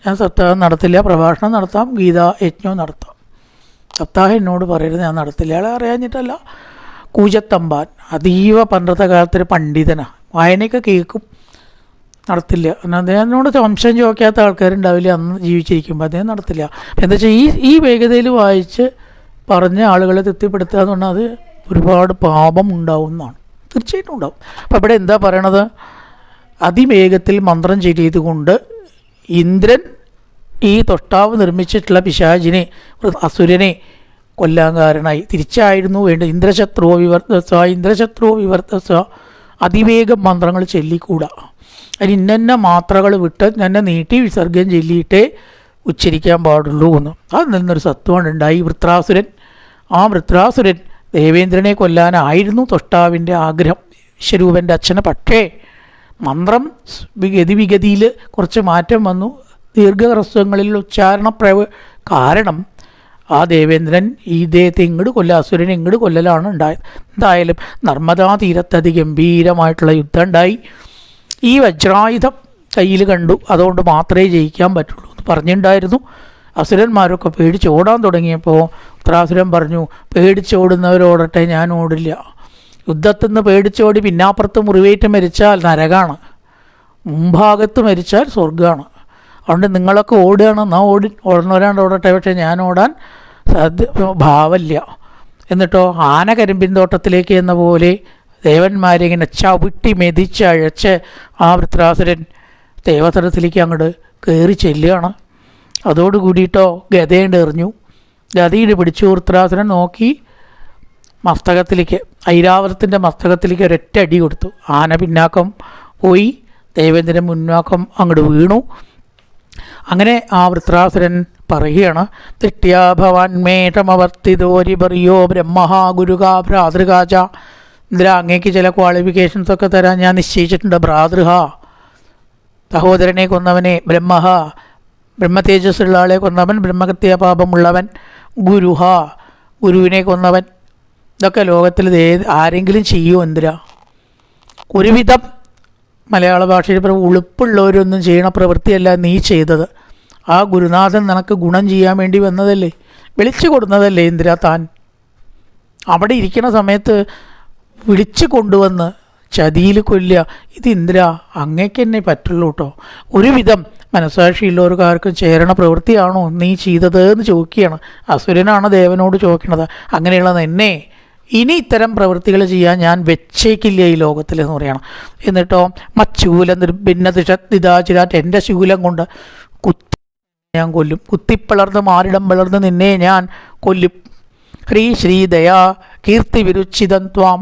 S1: ഞാൻ സപ്താഹം നടത്തില്ല. പ്രഭാഷണം നടത്താം, ഗീതാ യജ്ഞവും നടത്താം. സപ്താഹം എന്നോട് പറയരുത്, ഞാൻ നടത്തില്ല. അയാളെ അറിയാഞ്ഞിട്ടല്ല. കൂജത്തമ്പാൻ അതീവ പണ്ടത്തെ കാലത്തൊരു പണ്ഡിതനാണ്, വായനയൊക്കെ കേൾക്കും, നടത്തില്ല. അദ്ദേഹത്തിനോട് വംശം ചോദിക്കാത്ത ആൾക്കാരുണ്ടാവില്ല അന്ന് ജീവിച്ചിരിക്കുമ്പോൾ, അദ്ദേഹം നടത്തില്ല. എന്താ വെച്ചാൽ ഈ വേഗതയിൽ വായിച്ച് പറഞ്ഞ ആളുകളെ തൃപ്തിപ്പെടുത്തുക എന്ന് പറഞ്ഞാൽ അത് ഒരുപാട് പാപം ഉണ്ടാവും എന്നാണ്. തീർച്ചയായിട്ടും ഉണ്ടാവും. അപ്പോൾ ഇവിടെ എന്താ പറയണത്? അതിവേഗത്തിൽ മന്ത്രം ചെയ്തുകൊണ്ട് ഇന്ദ്രൻ ഈ തൊഷ്ടാവ് നിർമ്മിച്ചിട്ടുള്ള പിശാചിനെ, അസുരനെ കൊല്ലാൻ കാരണമായി. തിരിച്ചായിരുന്നു വേണ്ടത്. ഇന്ദ്രശത്രുവോ വിവർത്തസ അതിവേഗം മന്ത്രങ്ങൾ ചൊല്ലിക്കൂടാ. അതിന് ഇന്ന മാത്രകൾ വിട്ട് തന്നെ നീട്ടി വിസർഗം ചൊല്ലിയിട്ടേ ഉച്ചരിക്കാൻ പാടുള്ളൂ എന്ന്. അതിൽ നിന്നൊരു സത്വമാണ് ഉണ്ടായി. ആ വൃത്രാസുരൻ ദേവേന്ദ്രനെ കൊല്ലാനായിരുന്നു തൊഷ്ടാവിൻ്റെ ആഗ്രഹം, വിശ്വരൂപൻ്റെ അച്ഛന്. പക്ഷേ മന്ത്രം ഗതിവിഗതിയിൽ കുറച്ച് മാറ്റം വന്നു. ദീർഘഹ്രസ്വങ്ങളിൽ ഉച്ചാരണ കാരണം ആ ദേവേന്ദ്രൻ ഈ ദേഹത്തെ അസുരനെ ഇങ്ങോട്ട് കൊല്ലലാണ് ഉണ്ടായത്. എന്തായാലും നർമ്മദാ തീരത്ത് അതിഗംഭീരമായിട്ടുള്ള യുദ്ധം ഉണ്ടായി. ഈ വജ്രായുധം കയ്യിൽ കണ്ടു, അതുകൊണ്ട് മാത്രമേ ജയിക്കാൻ പറ്റുള്ളൂ എന്ന് പറഞ്ഞിട്ടുണ്ടായിരുന്നു. അസുരന്മാരൊക്കെ പേടിച്ചോടാൻ തുടങ്ങിയപ്പോൾ ഉത്തരാസുരൻ പറഞ്ഞു, പേടിച്ചോടുന്നവരോടട്ടെ, ഞാൻ ഓടില്ല. യുദ്ധത്തിൽ നിന്ന് പേടിച്ചോടി പിന്നാപ്പുറത്ത് മുറിവേറ്റ് മരിച്ചാൽ നരകാണ്, മുൻഭാഗത്ത് മരിച്ചാൽ സ്വർഗ്ഗമാണ്. അതുകൊണ്ട് നിങ്ങളൊക്കെ ഓടുകയാണ്, എന്നാൽ ഓടുന്നവരാണ്ട് ഓടട്ടെ, പക്ഷേ ഞാൻ ഓടാൻ ഭാവമില്ല. എന്നിട്ടോ ആന കരിമ്പിൻ തോട്ടത്തിലേക്ക് എന്ന പോലെ ദേവന്മാരെ ഇങ്ങനെ ചവിട്ടി മെതിച്ച് അഴച്ച് ആ വൃത്രാസുരൻ ദേവതലത്തിലേക്ക് അങ്ങോട്ട് കയറി ചെല്ലുകയാണ്. അതോടുകൂടിയിട്ടോ ഗതയുണ്ട് എറിഞ്ഞു. ഗതയുടെ പിടിച്ചു. വൃത്രാസുരൻ നോക്കി മസ്തകത്തിലേക്ക്, ഐരാവതത്തിൻ്റെ മസ്തകത്തിലേക്ക് ഒരൊറ്റ അടി കൊടുത്തു. ആന പിന്നാക്കം പോയി, ദേവേന്ദ്രൻ മുന്നാക്കം അങ്ങോട്ട് വീണു. അങ്ങനെ ആ വൃത്രാസുരൻ പറയുകയാണ്, ദൃഷ്ട്യാ ഭവാൻ മേഷമവർത്തിതോരിബറിയോ ബ്രഹ്മഹാ ഗുരുകാ ഭ്രാതൃകാച. ഇതിൽ അങ്ങേക്ക് ചില ക്വാളിഫിക്കേഷൻസൊക്കെ തരാൻ ഞാൻ നിശ്ചയിച്ചിട്ടുണ്ട്. ഭ്രാതൃഹ, സഹോദരനെ കൊന്നവനെ, ബ്രഹ്മഹ, ബ്രഹ്മതേജസ്സുള്ള ആളെ കൊന്നവൻ, ബ്രഹ്മഹത്യാ പാപമുള്ളവൻ, ഗുരുഹ, ഗുരുവിനെ കൊന്നവൻ. ഇതൊക്കെ ലോകത്തിൽ ആരെങ്കിലും ചെയ്യുമോ? എന്തിനാ? ഒരുവിധം മലയാള ഭാഷയിൽ ഉളുപ്പുള്ളവരൊന്നും ചെയ്യണ പ്രവൃത്തിയല്ല നീ ചെയ്തത്. ആ ഗുരുനാഥൻ നിനക്ക് ഗുണം ചെയ്യാൻ വേണ്ടി വന്നതല്ലേ, വിളിച്ചു കൊടുന്നതല്ലേ ഇന്ദിര താൻ. അവിടെ ഇരിക്കുന്ന സമയത്ത് വിളിച്ചു കൊണ്ടുവന്ന് ചതിയിൽ കൊല്ലുക, ഇത് ഇന്ദിര അങ്ങേക്ക് തന്നെ പറ്റുള്ളൂ കേട്ടോ. ഒരുവിധം മനസ്സാക്ഷിയുള്ളവർക്കാർക്കും ചേരണ പ്രവൃത്തിയാണോ നീ ചെയ്തത് എന്ന് ചോദിക്കുകയാണ്. അസുരനാണ് ദേവനോട് ചോദിക്കണത്. അങ്ങനെയുള്ള എന്നെ ഇനി ഇത്തരം പ്രവൃത്തികൾ ചെയ്യാൻ ഞാൻ വെച്ചേക്കില്ല ഈ ലോകത്തിൽ എന്ന് പറയണം. എന്നിട്ടോ മച്ചൂല നിർഭിന്നതിഷാറ്റ്, എൻ്റെ ശൂലം കൊണ്ട് ഞാൻ കൊല്ലും, കുത്തിപ്പിളർന്ന് മാറിടം പിളർന്ന് നിന്നെ ഞാൻ കൊല്ലും. ശ്രീ ദയാ കീർത്തി വിരുച്ചിതം ത്വാം.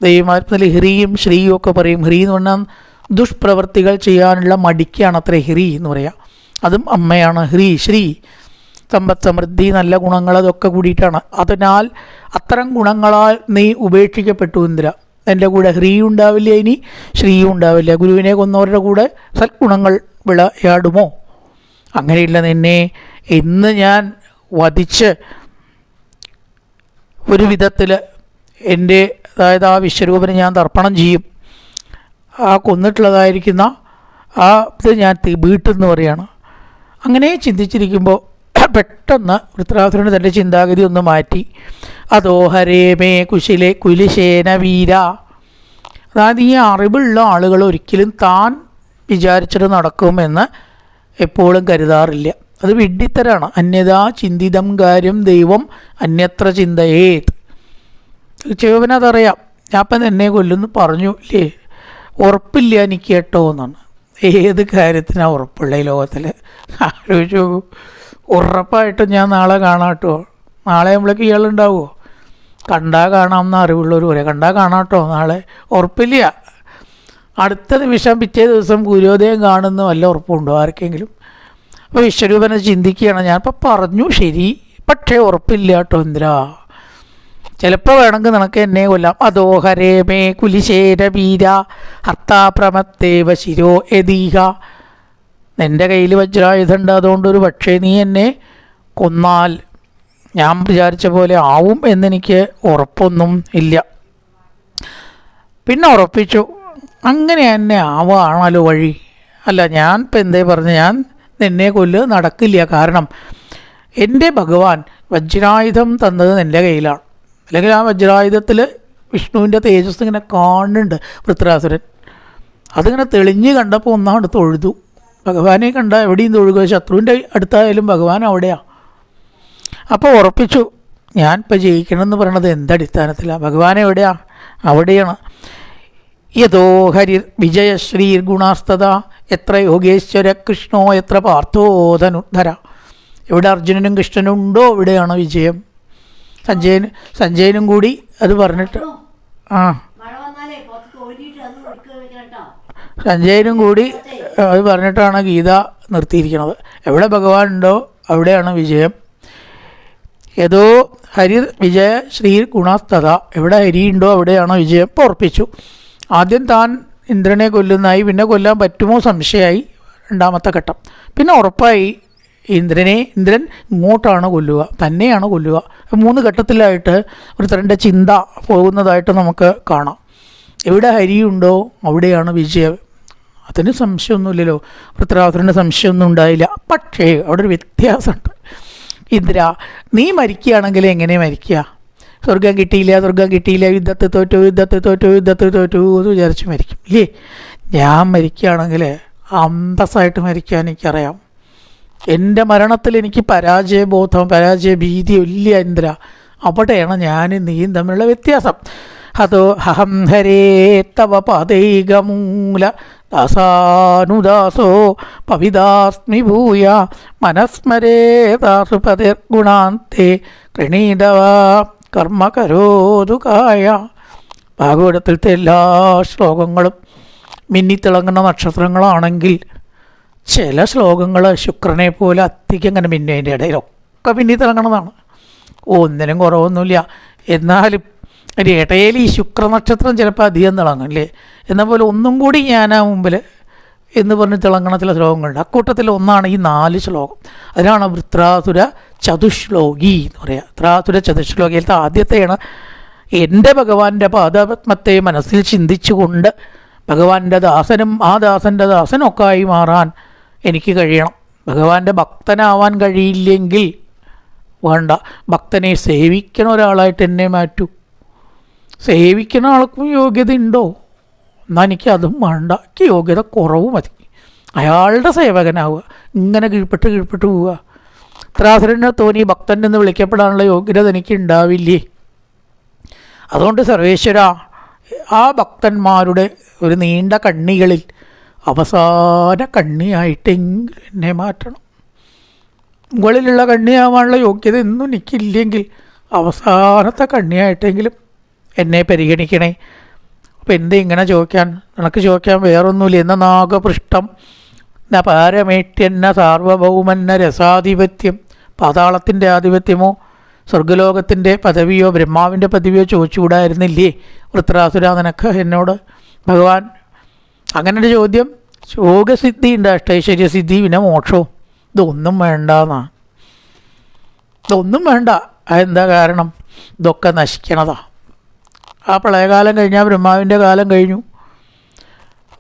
S1: ദൈവമാത്മത്തിൽ ഹ്രീയും ശ്രീയും ഒക്കെ പറയും. ഹ്രീ എന്ന് പറഞ്ഞാൽ ദുഷ്പ്രവൃത്തികൾ ചെയ്യാനുള്ള മടിക്കാണ് അത്ര ഹ്രീ എന്ന് പറയാം. അതും അമ്മയാണ്. ശ്രീ സമ്പത്ത് സമൃദ്ധി നല്ല ഗുണങ്ങൾ അതൊക്കെ കൂടിയിട്ടാണ്. അതിനാൽ അത്തരം ഗുണങ്ങളാൽ നീ ഉപേക്ഷിക്കപ്പെട്ടു ഇന്ദിര. എൻ്റെ കൂടെ ഹ്രീ ഉണ്ടാവില്ല, ഇനി ശ്രീയും ഉണ്ടാവില്ല. ഗുരുവിനെ കൊന്നവരുടെ കൂടെ സൽഗുണങ്ങൾ വിളയാടുമോ? അങ്ങനെയില്ല, നിന്നെ ഇന്ന് ഞാൻ വധിച്ച് ഒരു വിധത്തിൽ എൻ്റെ, അതായത് ആ വിശ്വരൂപനെ ഞാൻ തർപ്പണം ചെയ്യും. ആ കൊന്നിട്ടുള്ളതായിരിക്കുന്ന ആ ഇത് ഞാൻ വീട്ടെന്ന് പറയാണ്. അങ്ങനെ ചിന്തിച്ചിരിക്കുമ്പോൾ പെട്ടെന്ന് വൃത്രാസുരന് തൻ്റെ ചിന്താഗതി ഒന്ന് മാറ്റി. അതോ ഹരേമേ കുലിശേന വീര. അതായത് ഈ അറിവുള്ള ആളുകൾ ഒരിക്കലും താൻ വിചാരിച്ചിട്ട് നടക്കുമെന്ന് എപ്പോഴും കരുതാറില്ല. അത് വിഡ്ഢിത്തരാണ്. അന്യഥാ ചിന്തിതം കാര്യം ദൈവം അന്യത്ര ചിന്തയേത്. ശിവനതറിയാം. ഞാൻ അപ്പം എന്നെ കൊല്ലുന്നു പറഞ്ഞു ഇല്ലേ, ഉറപ്പില്ല എനിക്ക് കേട്ടോ എന്നാണ്. ഏത് കാര്യത്തിനാണ് ഉറപ്പുള്ള ഈ ലോകത്തിൽ? ആലോചിച്ച് നോക്കൂ. ഉറപ്പായിട്ടും ഞാൻ നാളെ കാണാം കേട്ടോ. നാളെ നമ്മളേക്ക് ഇയാളുണ്ടാവുമോ? കണ്ടാൽ കാണാമെന്ന അറിവുള്ളവർ പറയാം, കണ്ടാൽ കാണാം കേട്ടോ നാളെ. ഉറപ്പില്ല. അടുത്ത നിമിഷം പിറ്റേ ദിവസം സൂര്യോദയം കാണുന്ന വല്ല ഉറപ്പുണ്ടോ ആർക്കെങ്കിലും? അപ്പോൾ വിശ്വരൂപനെ ചിന്തിക്കുകയാണ്, ഞാനിപ്പോൾ പറഞ്ഞു ശരി, പക്ഷേ ഉറപ്പില്ല കേട്ടോ ഇന്ദിര. ചിലപ്പോൾ വേണമെങ്കിൽ നിനക്ക് എന്നെ കൊല്ലാം. അതോ ഹരേ മേ കുലിശേന വീര ഹർത്താപ്രമത്തേവ ശിരോ യദീഹ. നിൻ്റെ കയ്യിൽ വജ്രായുധം ഉണ്ട്, അതുകൊണ്ട് ഒരു പക്ഷേ നീ എന്നെ കൊന്നാൽ ഞാൻ വിചാരിച്ച പോലെ ആവും എന്നെനിക്ക് ഉറപ്പൊന്നും ഇല്ല. പിന്നെ ഉറപ്പിച്ചു, അങ്ങനെ തന്നെ ആവാണല്ലോ വഴി. അല്ല, ഞാൻ ഇപ്പം എന്തേ പറഞ്ഞു, ഞാൻ നിന്നെ നടക്കില്ല. കാരണം എൻ്റെ ഭഗവാൻ വജ്രായുധം തന്നത് നിൻ്റെ കയ്യിലാണ്. അല്ലെങ്കിൽ ആ വജ്രായുധത്തിൽ വിഷ്ണുവിൻ്റെ തേജസ് ഇങ്ങനെ കാണുന്നുണ്ട് വൃത്രാസുരൻ. അതിങ്ങനെ തെളിഞ്ഞ് കണ്ടപ്പോൾ ഒന്നാണ്ട് തൊഴുതു. ഭഗവാനെ കണ്ട എവിടെയും തൊഴുക, ശത്രുവിൻ്റെ അടുത്തായാലും ഭഗവാൻ അവിടെയാണ്. അപ്പോൾ ഉറപ്പിച്ചു, ഞാൻ ഇപ്പോൾ ജയിക്കണമെന്ന് പറയണത് എന്തടിസ്ഥാനത്തിലാണ്? ഭഗവാൻ എവിടെയാണ്? അവിടെയാണ്. യഥോ ഹരിർ വിജയശ്രീർ ഗുണാസ്തത എത്ര യോഗേശ്വര കൃഷ്ണോ എത്ര പാർത്ഥോധനുദ്ധര. എവിടെ അർജുനനും കൃഷ്ണനും ഉണ്ടോ അവിടെയാണ് വിജയം. സഞ്ജയനും കൂടി അത് പറഞ്ഞിട്ട് സഞ്ജയനും കൂടി അത് പറഞ്ഞിട്ടാണ് ഗീത നിർത്തിയിരിക്കുന്നത്. എവിടെ ഭഗവാൻ ഉണ്ടോ അവിടെയാണ് വിജയം. യഥോ ഹരിർ വിജയ ശ്രീ ഗുണാസ്തത, എവിടെ ഹരി ഉണ്ടോ അവിടെയാണ് വിജയം. ഇപ്പോൾ ഉറപ്പിച്ചു. ആദ്യം താൻ ഇന്ദ്രനെ കൊല്ലുന്നതായി, പിന്നെ കൊല്ലാൻ പറ്റുമോ സംശയമായി, രണ്ടാമത്തെ ഘട്ടം. പിന്നെ ഉറപ്പായി ഇന്ദ്രൻ ഇങ്ങോട്ടാണ് കൊല്ലുക, തന്നെയാണ് കൊല്ലുക. 3 ഘട്ടത്തിലായിട്ട് വൃത്രൻ്റെ ചിന്ത പോകുന്നതായിട്ട് നമുക്ക് കാണാം. എവിടെ ഹരിയുണ്ടോ അവിടെയാണ് വിജയം. അതിന് സംശയമൊന്നുമില്ലല്ലോ, വൃത്രാസുരന് സംശയമൊന്നും ഉണ്ടായില്ല. പക്ഷേ അവിടെ ഒരു വ്യത്യാസമുണ്ട്. ഇന്ദ്ര, നീ മരിക്കുകയാണെങ്കിൽ എങ്ങനെ മരിക്കുക? സ്വർഗം കിട്ടിയില്ല, യുദ്ധത്തെ തോറ്റു എന്ന് വിചാരിച്ച് മരിക്കും ഇല്ലേ? ഞാൻ മരിക്കുകയാണെങ്കിൽ അന്തസ്സായിട്ട് മരിക്കാൻ എനിക്കറിയാം. എൻ്റെ മരണത്തിൽ എനിക്ക് പരാജയ ഭീതി ഇല്ല ഇന്ദ്ര. അവിടെയാണ് ഞാനും നീയും തമ്മിലുള്ള വ്യത്യാസം. അതോ അഹം ഹരേ തവ പാദൈകമൂല ദാസാനുദാസോ പവിദാസ്മി ഭൂയ മനസ്മരേ ദാസുപതിർഗുണാന്തേ കൃണീതവ കർമ്മ കരോതുകായ. ഭാഗവതത്തിലത്തെ എല്ലാ ശ്ലോകങ്ങളും മിന്നിത്തിളങ്ങുന്ന നക്ഷത്രങ്ങളാണെങ്കിൽ ചില ശ്ലോകങ്ങൾ ശുക്രനെ പോലെ അധികം ഇങ്ങനെ മിന്നതിൻ്റെ ഇടയിലൊക്കെ മിന്നിത്തിളങ്ങണതാണ്. ഒന്നിനും കുറവൊന്നുമില്ല. എന്നാലും ഒരു ഇടയിൽ ഈ ശുക്രനക്ഷത്രം ചിലപ്പോൾ അധികം തിളങ്ങും അല്ലേ? എന്നാൽ പോലെ ഒന്നും കൂടി ഞാനാ മുമ്പിൽ എന്ന് പറഞ്ഞ് തിളങ്ങണ ചില ശ്ലോകങ്ങളുണ്ട്. അക്കൂട്ടത്തിൽ ഒന്നാണ് ഈ 4 ശ്ലോകം. അതിനാണ് വൃത്രാസുര ചതുശ്ലോകി എന്ന് പറയുക. വൃത്രാസുര ചതുശ്ലോകിയിലത്തെ ആദ്യത്തെയാണ്, എൻ്റെ ഭഗവാന്റെ പാദപത്മത്തെ മനസ്സിൽ ചിന്തിച്ചുകൊണ്ട് ഭഗവാന്റെ ദാസനും ആ ദാസൻ്റെ ദാസനൊക്കെയായി മാറാൻ എനിക്ക് കഴിയണം. ഭഗവാന്റെ ഭക്തനാവാൻ കഴിയില്ലെങ്കിൽ വേണ്ട, ഭക്തനെ സേവിക്കണ ഒരാളായിട്ട് എന്നെ മാറ്റൂ. സേവിക്കണ ആൾക്കും യോഗ്യത ഉണ്ടോ? എന്നാൽ എനിക്ക് അതും വേണ്ട, എനിക്ക് യോഗ്യത കുറവ് മതി. അയാളുടെ സേവകനാവുക, ഇങ്ങനെ കീഴ്പ്പെട്ട് പോവുക. ത്രാസുരനെ തോന്നി ഭക്തൻ എന്ന് വിളിക്കപ്പെടാനുള്ള യോഗ്യത എനിക്ക് ഉണ്ടാവില്ലേ? അതുകൊണ്ട് സർവേശ്വര, ആ ഭക്തന്മാരുടെ ഒരു നീണ്ട കണ്ണികളിൽ അവസാന കണ്ണിയായിട്ടെങ്കിലും എന്നെ മാറ്റണം. മുകളിലുള്ള കണ്ണിയാവാനുള്ള യോഗ്യത ഒന്നും എനിക്കില്ലെങ്കിൽ അവസാനത്തെ കണ്ണിയായിട്ടെങ്കിലും എന്നെ പരിഗണിക്കണേ. അപ്പോൾ എന്തേ ഇങ്ങനെ ചോദിക്കാൻ? നിനക്ക് ചോദിക്കാൻ വേറൊന്നുമില്ല. എന്ന നാഗപൃഷ്ടം ന പാരമേട്യന്ന സാർവഭൗമന്ന രസാധിപത്യം. പാതാളത്തിൻ്റെ ആധിപത്യമോ സ്വർഗലോകത്തിൻ്റെ പദവിയോ ബ്രഹ്മാവിൻ്റെ പദവിയോ ചോദിച്ചുകൂടായിരുന്നില്ലേ വൃത്രാസുര നിനക്ക് എന്നോട്? ഭഗവാൻ അങ്ങനെ ഒരു ചോദ്യം. യോഗസിദ്ധി ഉണ്ട്, അഷ്ടൈശ്വര്യസിദ്ധി, പിന്നെ മോക്ഷവും. ഇതൊന്നും വേണ്ടെന്നാണ്. ഇതൊന്നും വേണ്ട. അതെന്താ കാരണം? ഇതൊക്കെ നശിക്കണതാ. ആ പ്രളയകാലം കഴിഞ്ഞാൽ ബ്രഹ്മാവിൻ്റെ കാലം കഴിഞ്ഞു.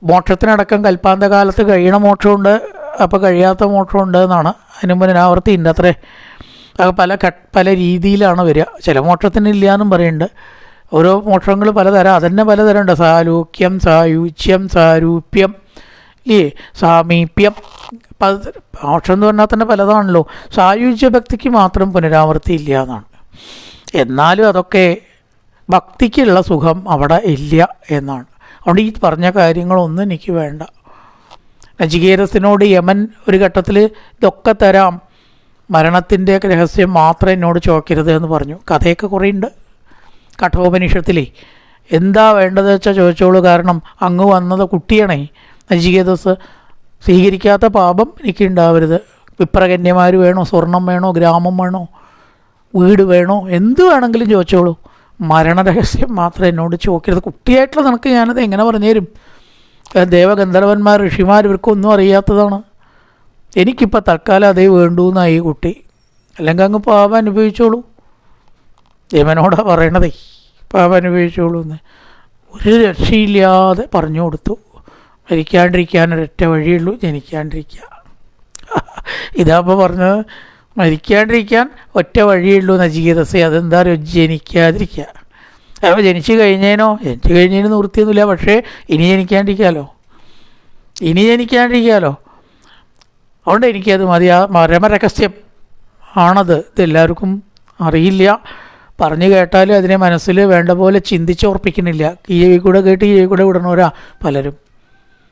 S1: മോക്ഷത്തിനടക്കം കൽപ്പാന്ത കാലത്ത് കഴിയണ മോക്ഷമുണ്ട്, അപ്പോൾ കഴിയാത്ത മോക്ഷമുണ്ട് എന്നാണ്. അതിന് പുനരാവർത്തി ഉണ്ട് അത്രേ. അത് പല രീതിയിലാണ് വരിക. ചില മോക്ഷത്തിന് ഇല്ല എന്നും പറയുന്നുണ്ട്. ഓരോ മോക്ഷങ്ങൾ പലതരം, അതന്നെ പലതരം ഉണ്ട്. സാരൂക്യം, സായുച്യം, സാരൂപ്യം ഇല്ലേ, സാമീപ്യം. മോക്ഷം എന്ന് പറഞ്ഞാൽ തന്നെ പലതാണല്ലോ. സായുജ്യ ഭക്തിക്ക് മാത്രം പുനരാവർത്തി ഇല്ല എന്നാണ്. എന്നാലും അതൊക്കെ ഭക്തിക്കുള്ള സുഖം അവിടെ ഇല്ല എന്നാണ്. അതുകൊണ്ട് ഈ പറഞ്ഞ കാര്യങ്ങളൊന്നും എനിക്ക് വേണ്ട. നചികേതസിനോട് യമൻ ഒരു ഘട്ടത്തിൽ ഇതൊക്കെ തരാം, മരണത്തിൻ്റെ രഹസ്യം മാത്രം എന്നോട് ചോദിക്കരുത് എന്ന് പറഞ്ഞു. കഥയൊക്കെ കുറേ ഉണ്ട് കഠോപനിഷത്തിലേ. എന്താ വേണ്ടത് വെച്ചാൽ ചോദിച്ചോളൂ, കാരണം അങ്ങ് വന്നത് കുട്ടിയാണേ. നചികേതസ് സ്വീകരിക്കാത്ത പാപം എനിക്കുണ്ടാവരുത്. വിപ്രകന്യമാർ വേണോ, സ്വർണം വേണോ, ഗ്രാമം വേണോ, വീട് വേണോ, എന്ത് വേണമെങ്കിലും ചോദിച്ചോളൂ, മരണരഹസ്യം മാത്രം എന്നോട് ചോദിക്കരുത്. കുട്ടിയായിട്ടുള്ള നിനക്ക് ഞാനത് എങ്ങനെ പറഞ്ഞു തരും? ദേവഗന്ധർവന്മാർ, ഋഷിമാർ ഇവർക്കൊന്നും അറിയാത്തതാണ്. എനിക്കിപ്പോൾ തൽക്കാലം അതേ വേണ്ടൂന്നായി കുട്ടി, അല്ലെങ്കിൽ അങ്ങ് പാപം അനുഭവിച്ചോളൂ. യമനോടാ പറയണതേ, പാപം അനുഭവിച്ചോളൂ എന്ന്. ഒരു രക്ഷയില്ലാതെ പറഞ്ഞു കൊടുത്തു. മരിക്കാണ്ടിരിക്കാൻ ഒരൊറ്റ വഴിയുള്ളൂ, ജനിക്കാണ്ടിരിക്കുക. ഇതാപ്പോൾ പറഞ്ഞത് മരിക്കാണ്ടിരിക്കാൻ ഒറ്റ വഴിയുള്ളൂ നചികേതസേ. അതെന്താ പറയുക, ജനിക്കാതിരിക്കുക. അപ്പോൾ ജനിച്ചു കഴിഞ്ഞതിനോ, ജനിച്ചു കഴിഞ്ഞതിന് നിവൃത്തിയൊന്നുമില്ല, പക്ഷേ ഇനി ജനിക്കാണ്ടിരിക്കാമല്ലോ, ഇനി ജനിക്കാണ്ടിരിക്കാമല്ലോ. അതുകൊണ്ട് എനിക്കത് മതി. ആ പരമരഹസ്യം ആണത്. ഇതെല്ലാവർക്കും അറിയില്ല. പറഞ്ഞു കേട്ടാലും അതിനെ മനസ്സിൽ വേണ്ട പോലെ ചിന്തിച്ചുറപ്പിക്കുന്നില്ല. ഈ ചെവി കൂടെ കേട്ട് ഈ ചെവി കൂടെ വിടണവരാ പലരും.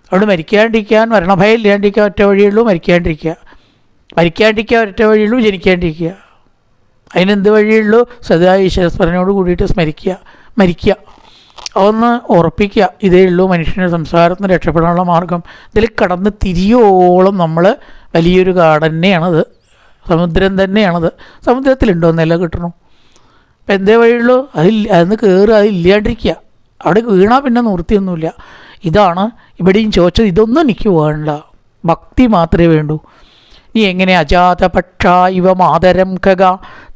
S1: അതുകൊണ്ട് മരിക്കാണ്ടിരിക്കാൻ, മരണഭയം ഇല്ലാണ്ടിരിക്കാൻ ഒറ്റ വഴിയുള്ളൂ, മരിക്കാണ്ടിരിക്കുക. മരിക്കാണ്ടിരിക്കാൻ ഒറ്റ വഴിയുള്ളൂ, ജനിക്കാണ്ടിരിക്കുക. അതിനെന്ത് വഴിയുള്ളൂ? സദാ ഈശ്വരസ്മരണയോട് കൂടിയിട്ട് സ്മരിക്കുക, മരിക്കുക. അതൊന്ന് ഉറപ്പിക്കുക. ഇതേ ഉള്ളൂ മനുഷ്യൻ്റെ സംസാരത്തിന് രക്ഷപ്പെടാനുള്ള മാർഗം. ഇതിൽ കടന്ന് തിരിയോളം നമ്മൾ വലിയൊരു കാട് തന്നെയാണത്, സമുദ്രം തന്നെയാണത്. സമുദ്രത്തിലുണ്ടോ എന്നെല്ലാം കിട്ടണു. അപ്പം എന്തേ വഴിയുള്ളൂ? അതിന്ന് കയറുക, അതില്ലാണ്ടിരിക്കുക. അവിടെ വീണാൽ പിന്നെ നിവൃത്തിയൊന്നുമില്ല. ഇതാണ് ഇവിടെയും ചോദിച്ചത്. ഇതൊന്നും എനിക്ക് വേണ്ട, ഭക്തി മാത്രമേ വേണ്ടൂ. നീ എങ്ങനെ അജാതപക്ഷ ഇവ മാതരം ഖഗ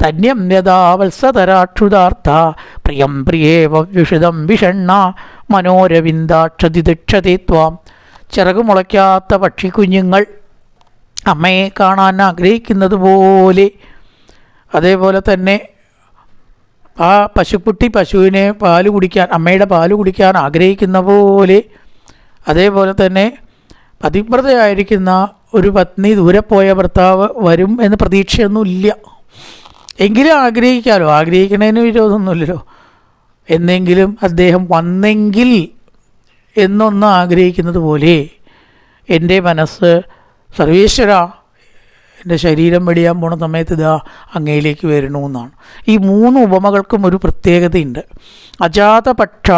S1: തന്യം യഥാ വത്സതരാക്ഷുതാർത്ഥ പ്രിയം പ്രിയേവ വിഷുതം വിഷണ്ണ മനോരവിന്ദാക്ഷതി ദക്ഷതേ ത്വാം. ചിറക് മുളയ്ക്കാത്ത പക്ഷിക്കുഞ്ഞുങ്ങൾ അമ്മയെ കാണാൻ ആഗ്രഹിക്കുന്നത് പോലെ, അതേപോലെ തന്നെ ആ പശുക്കുട്ടി പശുവിനെ പാല് കുടിക്കാൻ, അമ്മയുടെ പാല് കുടിക്കാൻ ആഗ്രഹിക്കുന്ന പോലെ, അതേപോലെ തന്നെ പതിവ്രതയായിരിക്കുന്ന ഒരു പത്നി ദൂരെ പോയ ഭർത്താവ് വരും എന്ന് പ്രതീക്ഷയൊന്നുമില്ല, എങ്കിലും ആഗ്രഹിക്കാമല്ലോ, ആഗ്രഹിക്കണതിന് വിരോധമൊന്നുമില്ലല്ലോ. എന്നെങ്കിലും അദ്ദേഹം വന്നെങ്കിൽ എന്നൊന്ന് ആഗ്രഹിക്കുന്നത് പോലെ എൻ്റെ മനസ്സ് സർവേശ്വര, എൻ്റെ ശരീരം വെടിയാൻ പോണ സമയത്ത് ഇതാ അങ്ങയിലേക്ക് വരണമെന്നാണ്. ഈ മൂന്ന് ഉപമകൾക്കും ഒരു പ്രത്യേകതയുണ്ട്. അജാതപക്ഷ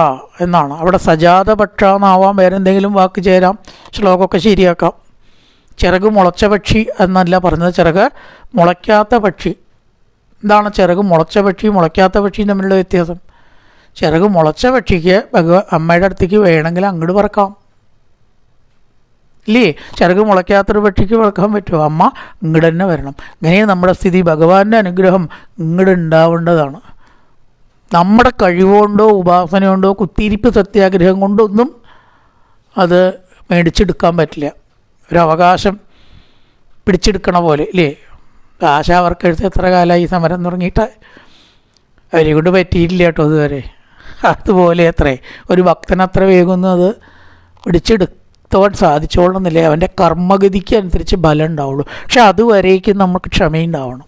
S1: എന്നാണ്, അവിടെ സജാതപക്ഷ എന്നാവാം, വേറെ എന്തെങ്കിലും വാക്ക് ചേരാം, ശ്ലോകമൊക്കെ ശരിയാക്കാം. ചിറക് മുളച്ച പക്ഷി എന്നല്ല പറഞ്ഞത്, ചിറക് മുളയ്ക്കാത്ത പക്ഷി. എന്താണ് ചിറക് മുളച്ച പക്ഷി മുളയ്ക്കാത്ത പക്ഷിയും തമ്മിലുള്ള വ്യത്യാസം? ചിറക് മുളച്ച പക്ഷിക്ക് അമ്മയുടെ അടുത്തേക്ക് വേണമെങ്കിൽ അങ്ങോട്ട് പറക്കാം, ഇല്ലേ? ചിറക് മുളയ്ക്കാത്തൊരു പക്ഷിക്ക് പറക്കാൻ പറ്റുമോ? അമ്മ ഇങ്ങോട്ട് തന്നെ വരണം. ഇങ്ങനെ നമ്മുടെ സ്ഥിതി. ഭഗവാന്റെ അനുഗ്രഹം ഇങ്ങോട്ട് ഉണ്ടാവേണ്ടതാണ്. നമ്മുടെ കഴിവുകൊണ്ടോ ഉപാസനയുണ്ടോ കുത്തിയിരിപ്പ് സത്യാഗ്രഹം കൊണ്ടൊന്നും അത് മേടിച്ചെടുക്കാൻ പറ്റില്ല. ഒരവകാശം പിടിച്ചെടുക്കണ പോലെ, ഇല്ലേ? ആശാ വർക്കേഴ്സ് എത്ര കാലമായി സമരം തുടങ്ങിയിട്ട്, അവരെ കൊണ്ട് പറ്റിയില്ല കേട്ടോ ഇതുവരെ. അതുപോലെ അത്രേ ഒരു ഭക്തനത്ര വേഗമൊന്നും അത് പിടിച്ചെടുത്തോൻ സാധിച്ചോളണമെന്നില്ലേ. അവൻ്റെ കർമ്മഗതിക്ക് അനുസരിച്ച് ബലം ഉണ്ടാവുള്ളൂ. പക്ഷെ അതുവരേക്കും നമുക്ക് ക്ഷമയുണ്ടാവണം.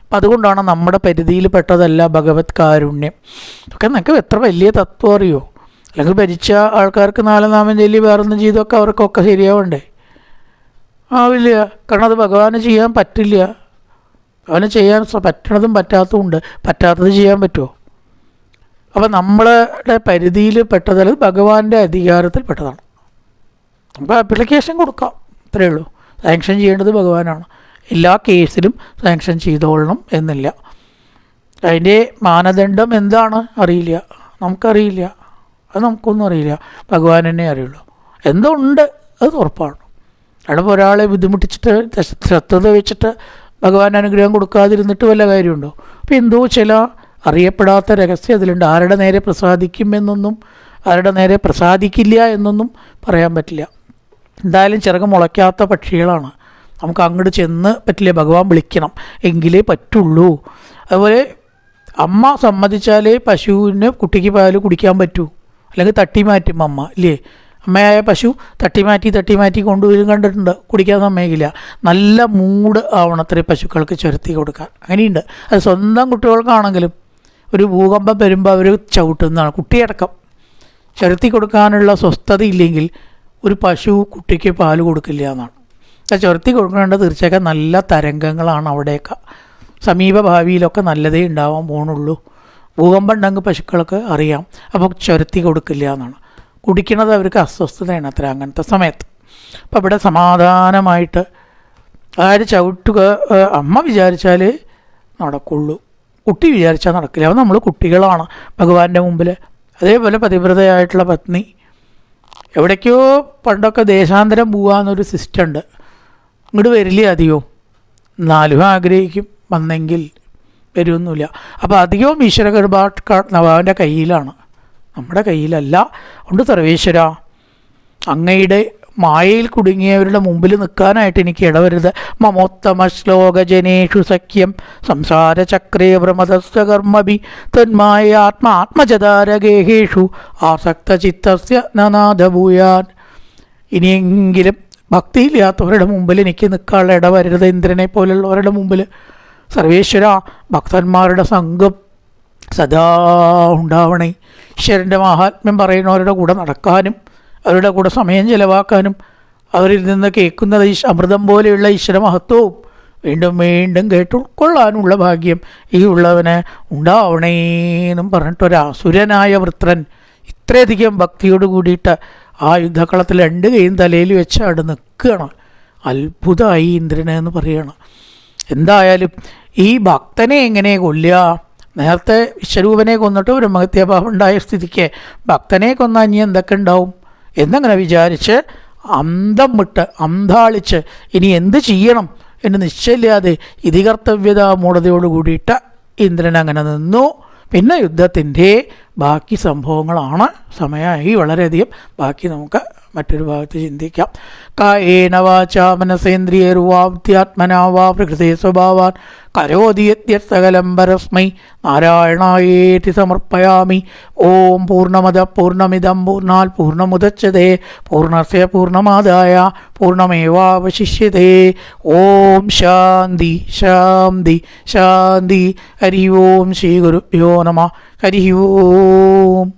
S1: അപ്പം അതുകൊണ്ടാണ് നമ്മുടെ പരിധിയിൽ പെട്ടതല്ല ഭഗവത് കാരുണ്യം. ഇതൊക്കെ നമുക്ക് എത്ര വലിയ തത്വം അറിയോ? അല്ലെങ്കിൽ ഭരിച്ച ആൾക്കാർക്ക് നാമം ചൊല്ലി വേറൊന്നും ചെയ്തൊക്കെ അവർക്കൊക്കെ ശരിയാവണ്ടേ? ആവില്ല. കാരണം അത് ഭഗവാന് ചെയ്യാൻ പറ്റില്ല. അവന് ചെയ്യാൻ പറ്റണതും പറ്റാത്തതും ഉണ്ട്. പറ്റാത്തത് ചെയ്യാൻ പറ്റുമോ? അപ്പം നമ്മളുടെ പരിധിയിൽ പെട്ടതല്ല, ഭഗവാന്റെ അധികാരത്തിൽ പെട്ടതാണ്. നമുക്ക് ആപ്ലിക്കേഷൻ കൊടുക്കാം, അത്രയേ ഉള്ളൂ. സാങ്ഷൻ ചെയ്യേണ്ടത് ഭഗവാനാണ്. എല്ലാ കേസിലും സാങ്ഷൻ ചെയ്തോളണം എന്നില്ല. അതിൻ്റെ മാനദണ്ഡം എന്താണ് അറിയില്ല, നമുക്കറിയില്ല. അത് നമുക്കൊന്നും അറിയില്ല, ഭഗവാൻ തന്നെ അറിയുള്ളൂ. എന്തോ ഉണ്ട് അത് ഉറപ്പാണ്. അവിടെ ഒരാളെ ബുദ്ധിമുട്ടിച്ചിട്ട് ശ്രദ്ധ വെച്ചിട്ട് ഭഗവാൻ അനുഗ്രഹം കൊടുക്കാതിരുന്നിട്ട് വല്ല കാര്യമുണ്ടോ? അപ്പോൾ എന്തോ ചില അറിയപ്പെടാത്ത രഹസ്യം അതിലുണ്ട്. ആരുടെ നേരെ പ്രസാദിക്കുമെന്നൊന്നും ആരുടെ നേരെ പ്രസാദിക്കില്ല എന്നൊന്നും പറയാൻ പറ്റില്ല. എന്തായാലും ചിറക് മുളയ്ക്കാത്ത പക്ഷികളാണ്. നമുക്ക് അങ്ങോട്ട് ചെന്ന് പറ്റില്ല, ഭഗവാൻ വിളിക്കണം എങ്കിലേ പറ്റുള്ളൂ. അതുപോലെ അമ്മ സമ്മതിച്ചാലേ പശുവിന് കുട്ടിക്ക് പാല് കുടിക്കാൻ പറ്റൂ, അല്ലെങ്കിൽ തട്ടിമാറ്റും അമ്മ, ഇല്ലേ? അമ്മയായ പശു തട്ടിമാറ്റി കൊണ്ടുവരും കണ്ടിട്ടുണ്ട്. കുടിക്കാൻ സമ്മതിക്കില്ല. നല്ല മൂഡ് ആവണത്രേ പശുക്കൾക്ക് ചുരത്തി കൊടുക്കാൻ. അങ്ങനെയുണ്ട്. അത് സ്വന്തം കുട്ടികൾക്കാണെങ്കിലും ഒരു ഭൂകമ്പം വരുമ്പോൾ അവർ ചവിട്ടുന്നതാണ്. കുട്ടിയടക്കം ചുരത്തി കൊടുക്കാനുള്ള സ്വസ്ഥത ഇല്ലെങ്കിൽ ഒരു പശു കുട്ടിക്ക് പാല് കൊടുക്കില്ല എന്നാണ്. ചുരത്തി കൊടുക്കേണ്ടത് തീർച്ചയായും നല്ല തരംഗങ്ങളാണ് അവിടെയൊക്കെ. സമീപ ഭാവിയിലൊക്കെ നല്ലതേ ഉണ്ടാവാൻ പോകണുള്ളൂ. ഭൂകമ്പം ഉണ്ടെങ്കിൽ പശുക്കൾക്ക് അറിയാം. അപ്പോൾ ചുരത്തി കൊടുക്കില്ല എന്നാണ്. കുടിക്കണത് അവർക്ക് അസ്വസ്ഥതയാണ് അത്ര അങ്ങനത്തെ സമയത്ത്. അപ്പം ഇവിടെ സമാധാനമായിട്ട് ആര് ചവിട്ടുക അമ്മ വിചാരിച്ചാൽ നടക്കുള്ളൂ, കുട്ടി വിചാരിച്ചാൽ നടക്കില്ല. അപ്പം നമ്മൾ കുട്ടികളാണ് ഭഗവാന്റെ മുമ്പിൽ. അതേപോലെ പതിവ്രതയായിട്ടുള്ള പത്നി എവിടേക്കോ പണ്ടൊക്കെ ദേശാന്തരം പോകാമെന്നൊരു സിസ്റ്റം ഉണ്ട്. ഇങ്ങോട്ട് വരില്ലേ അധികവും, എന്നാലും ആഗ്രഹിക്കും വന്നെങ്കിൽ, വരുമൊന്നുമില്ല. അപ്പോൾ അധികവും ഈശ്വര കൃപ ഭഗവാന്റെ കയ്യിലാണ്, നമ്മുടെ കയ്യിലല്ല. അതുകൊണ്ട് സർവേശ്വര, അങ്ങയുടെ മായയിൽ കുടുങ്ങിയവരുടെ മുമ്പിൽ നിൽക്കാനായിട്ട് എനിക്ക് ഇടവരുത്. മമോത്തമ ശ്ലോകജനേഷു സഖ്യം സംസാരചക്രേ ഭ്രമതസ്യ കർമ്മഭി തന്മായ ആത്മജതാരഗേഹേഷു ആസക്തചിത്തസ്യ നനാഥഭൂയാൻ. ഇനിയെങ്കിലും ഭക്തിയില്ലാത്തവരുടെ മുമ്പിൽ എനിക്ക് നിൽക്കാനുള്ള ഇടവരരുത്, ഇന്ദ്രനെ പോലുള്ളവരുടെ മുമ്പിൽ. സർവേശ്വര, ഭക്തന്മാരുടെ സംഘം സദാ ഉണ്ടാവണേ. ഈശ്വരൻ്റെ മഹാത്മ്യം പറയുന്നവരുടെ കൂടെ നടക്കാനും അവരുടെ കൂടെ സമയം ചെലവാക്കാനും അവരിൽ നിന്ന് കേൾക്കുന്നത് അമൃതം പോലെയുള്ള ഈശ്വര മഹത്വവും വീണ്ടും വീണ്ടും കേട്ടുൾക്കൊള്ളാനുള്ള ഭാഗ്യം ഈ ഉള്ളവന് ഉണ്ടാവണേന്നും പറഞ്ഞിട്ടൊരസുരനായ വൃത്രൻ ഇത്രയധികം ഭക്തിയോട് കൂടിയിട്ട് ആ യുദ്ധക്കളത്തിൽ 2 കൈയും തലയിൽ വെച്ച് അവിടെ നിൽക്കുകയാണ്. അത്ഭുതമായി ഇന്ദ്രന് എന്ന് പറയുകയാണ്. എന്തായാലും ഈ ഭക്തനെ എങ്ങനെ കൊല്ലുക? നേരത്തെ വിശ്വരൂപനെ കൊന്നിട്ട് ബ്രഹ്മഹത്യാഭാവം ഉണ്ടായ സ്ഥിതിക്ക് ഭക്തനെ കൊന്നാൽ ഇനി എന്തൊക്കെ ഉണ്ടാവും എന്നങ്ങനെ വിചാരിച്ച് അന്തം വിട്ട് അന്താളിച്ച് ഇനി എന്ത് ചെയ്യണം എന്ന് നിശ്ചയില്ലാതെ ഇതികർത്തവ്യത മൂഢതയോട് കൂടിയിട്ട് ഇന്ദ്രൻ അങ്ങനെ നിന്നു. പിന്നെ യുദ്ധത്തിൻ്റെ ബാക്കി സംഭവങ്ങളാണ്. സമയമായി വളരെയധികം. ബാക്കി നമുക്ക് മറ്റൊരു ഭാഗത്ത് ചിന്തിക്കാം. കായേന വാചാ മനസേന്ദ്രിയർവാബ്ധ്യാത്മനാ വാ പ്രകൃതേ സ്വഭാവാൻ കരോതി യദ്യസകലം പരസ്മൈ നാരായണായേതി സമർപ്പയാമി. ഓം പൂർണ്ണമദ പൂർണ്ണമിദം പൂർണ്ണാത് പൂർണ്ണമുദച്യതേ പൂർണ്ണസ്യ പൂർണ്ണമാദായ പൂർണ്ണമേവാവശിഷ്യതേ. ഓം ശാന്തി ശാന്തി ശാന്തി. ഹരി ഓം ശ്രീ ഗുരുഭ്യോ നമഃ. ഹരി ഓം.